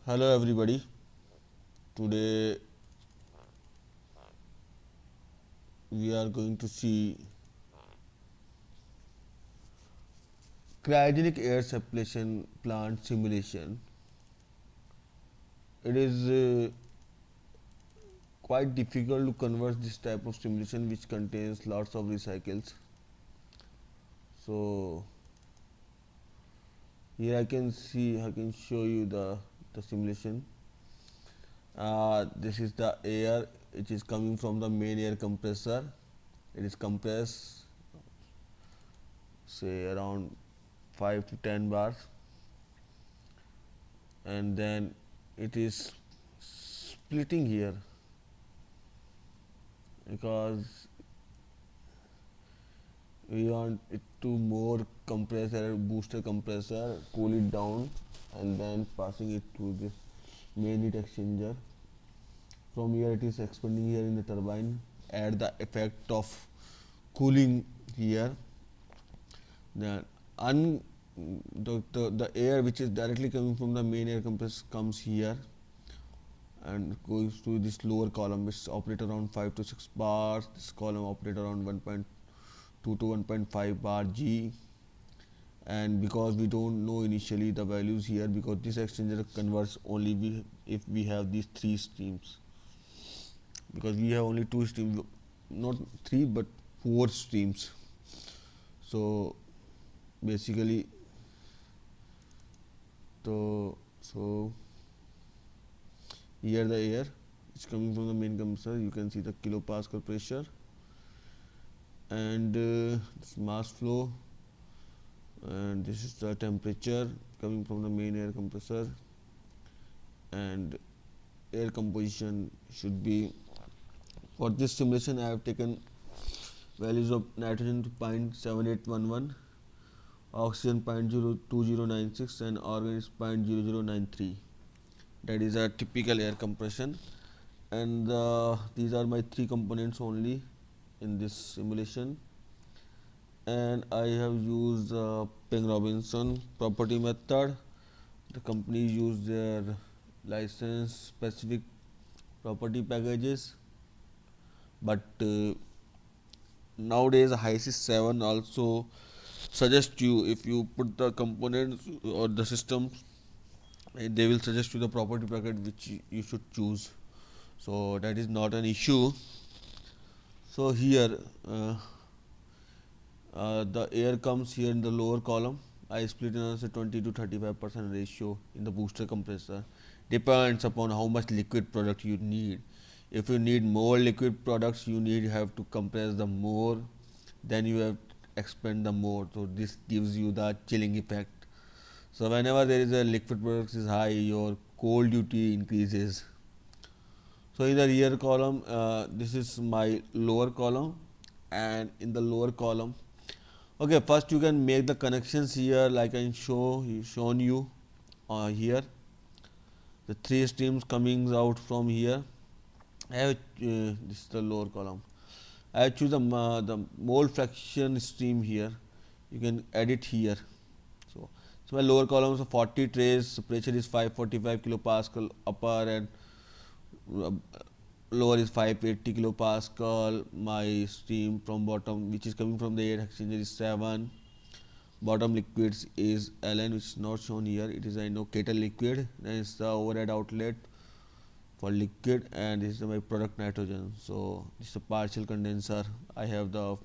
Hello everybody. Today we are going to see cryogenic air separation plant simulation. It is quite difficult to convert this type of simulation which contains lots of recycles. So here I can show you the simulation. This is the air which is coming from the main air compressor. It is compressed say around 5 to 10 bars, and then it is splitting here because we want it to more compressor booster compressor, cool it down, and then passing it to this main heat exchanger. From here it is expanding here in the turbine, add the effect of cooling here. Then the air which is directly coming from the main air compressor comes here and goes to this lower column, which operate around 5 to 6 bars. This column operate around 1.2 to 1.5 bar G, and because we don't know initially the values here, because this exchanger converts only if we have these 3 streams, because we have only 2 streams, not 3 but 4 streams. So basically so here the air is coming from the main compressor. You can see the kilopascal pressure and this mass flow, and this is the temperature coming from the main air compressor, and air composition should be, for this simulation I have taken values of nitrogen to 0.7811, oxygen 0.02096, and argon is 0.0093. that is a typical air compression, and these are my 3 components only in this simulation. And I have used Ping-Robinson property method. The company use their license specific property packages, but nowadays HYSYS 7 also suggest you, if you put the components or the system, they will suggest you the property package which you should choose, so that is not an issue. So here the air comes here in the lower column. I split in as a 20 to 35% ratio in the booster compressor. Depends upon how much liquid product you need. If you need more liquid products, you have to compress the more, then you have to expand the more. So this gives you the chilling effect. So whenever there is a liquid product is high, your cold duty increases. So in the rear column, this is my lower column, and in the lower column, okay, first you can make the connections here, like I shown you here. The 3 streams coming out from here. I have this is the lower column. I have choose the mole fraction stream here. You can edit here. So my lower column is 40 trays. Pressure is 545 kilopascal upper, and lower is 580 kilopascal. My stream from bottom, which is coming from the air exchanger, is 7. Bottom liquids is Ln, which is not shown here. It is a kettle liquid. Then it's the overhead outlet for liquid, and this is my product nitrogen. So this is a partial condenser. I have the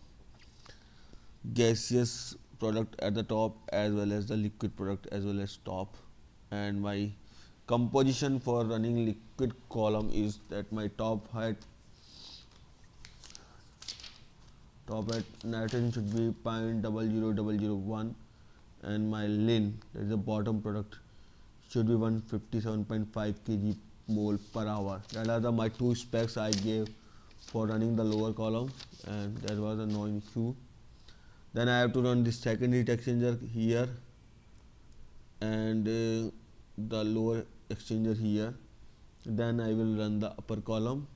gaseous product at the top as well as the liquid product as well as top, and my composition for running liquid column is that my top height nitrogen should be 0.00001, and my lin, that is the bottom product, should be 157.5 kg mole per hour. That are my 2 specs I gave for running the lower column, and that was a no issue. Then I have to run this second heat exchanger here, and the lower exchanger here. Then I will run the upper column,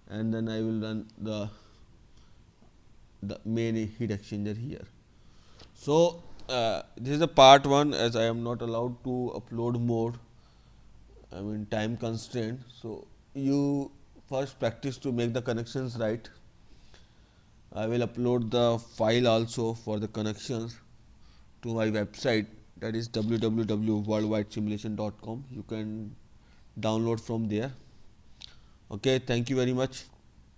and then I will run the main heat exchanger here. So this is the part 1, as I am not allowed to upload more. I mean time constraint. So you first practice to make the connections right. I will upload the file also for the connections to my website, that is www.worldwidesimulation.com. You can download from there. Okay, thank you very much.